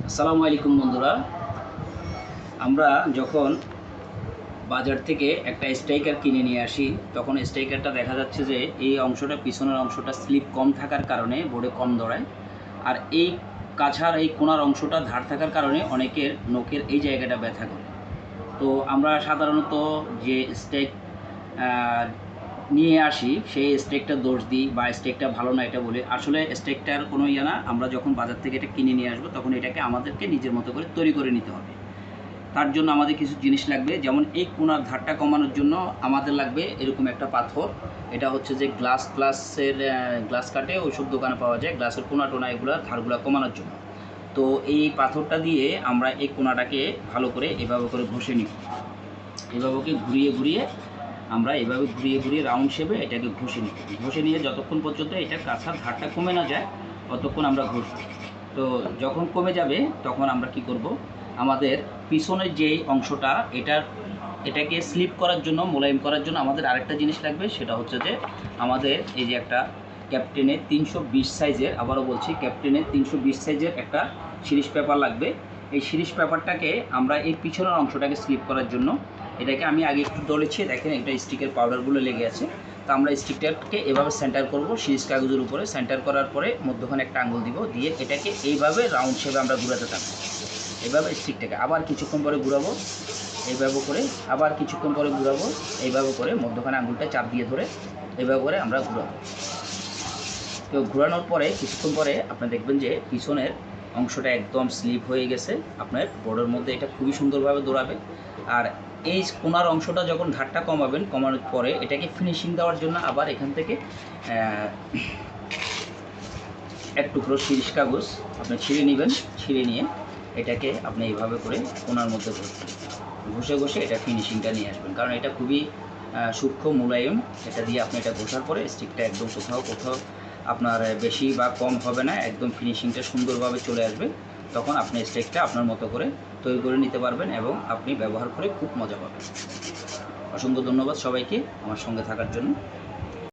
আসসালামু আলাইকুম বন্ধুরা। আমরা যখন বাজার থেকে একটা স্ট্রাইকার কিনে নিয়ে আসি, তখন স্ট্রাইকারটা দেখা যাচ্ছে যে এই অংশটা, পিছনের অংশটা স্লিপ কম থাকার কারণে বোর্ডে কম দৌড়ায়। আর এই কাছার এই কোণার অংশটা ধার থাকার কারণে অনেকের নখের এই জায়গাটা ব্যথা করে। তো আমরা সাধারণত যে স্টেক নিয়ে আসি সেই স্টেকটা দোষ দিই বা স্টেকটা ভালো না এটা বলি। আসলে স্টেকটার কোনো ইয়ে না, আমরা যখন বাজার থেকে এটা কিনে নিয়ে আসবো তখন এটাকে আমাদেরকে নিজের মতো করে তৈরি করে নিতে হবে। তার জন্য আমাদের কিছু জিনিস লাগবে, যেমন এই কোণার ধারটা কমানোর জন্য আমাদের লাগবে এরকম একটা পাথর। এটা হচ্ছে যে গ্লাস কাটে ওইসব দোকানে পাওয়া যায়, গ্লাসের কোণা টোনা এগুলো ধারগুলো কমানোর জন্য। তো এই পাথরটা দিয়ে আমরা এই কোণাটাকে ভালো করে এভাবে করে ঘষে নিব। এভাবে ঘুরিয়ে ঘুরিয়ে আমরা এভাবে ঘুরিয়ে ঘুরিয়ে রাউন্ড শেপে এটাকে ঘষে নিব। ঘষে নিয়ে যতক্ষণ পর্যন্ত এটা কাছার ধারটা কমে না যায় ততক্ষণ আমরা ঘষব। তো যখন কমে যাবে তখন আমরা কি করব, আমাদের পিছনের যে অংশটা এটাকে স্লিপ করার জন্য, মোলায়েম করার জন্য আমাদের আরেকটা জিনিস লাগবে। সেটা হচ্ছে যে আমাদের এই যে একটা ক্যাপ্টেনের 320 সাইজের, আবারও বলছি ক্যাপ্টেনের 320 সাইজের একটা সিরিজ পেপার লাগবে। এই সিরিজ পেপারটাকে আমরা এই পিছনের অংশটাকে স্লিপ করার জন্য, এটাকে আমি আগে একটু ডলেছি, দেখেন এটা স্টিকের পাউডারগুলো লেগে আছে। তো আমরা স্টিকটাকে এভাবে সেন্টার করব, সিরিজ কাগজের উপরে সেন্টার করার পরে মধ্যখানে একটা আঙুল দিব, দিয়ে এটাকে এইভাবে রাউন্ড শেপে আমরা ঘুরাতে থাকবো। এইভাবে স্টিকটাকে আবার কিছুক্ষণ পরে ঘুরাবো, এইভাবে করে আবার কিছুক্ষণ পরে ঘুরাবো, এইভাবে করে মধ্যখানে আঙুলটা চাপ দিয়ে ধরে এইভাবে করে আমরা ঘুরাবো। তো ঘোরানোর পরে কিছুক্ষণ পরে আপনারা দেখবেন যে পিছনের অংশটা একদম স্লিপ হয়ে গেছে। আপনার বোর্ডের মধ্যে এটা খুবই সুন্দরভাবে দৌড়াবে। আর এই কোণার অংশটা যখন ধারটা কমাবেন, কমানোর পরে এটাকে ফিনিশিং দেওয়ার জন্য আবার এখান থেকে এক টুকরো সিরিজ কাগজ আপনি ছিঁড়ে নেবেন। ছিঁড়ে নিয়ে এটাকে আপনি এইভাবে করে কোণার মধ্যে ঘষে ঘষে এটা ফিনিশিংটা নিয়ে আসবেন, কারণ এটা খুবই সূক্ষ্ম মোলায়েম। এটা দিয়ে আপনি এটা ঘষার পরে স্টিকটা একদম কোথাও কোথাও আপনার বেশি বা কম হবে না, একদম ফিনিশিংটা সুন্দরভাবে চলে আসবে। তখন আপনি স্টিকটা আপনার মতো করে তৈরি করে নিতে পারবেন এবং আপনি ব্যবহার করে খুব মজা পাবেন। অসংখ্য ধন্যবাদ সবাইকে আমার সঙ্গে থাকার জন্য।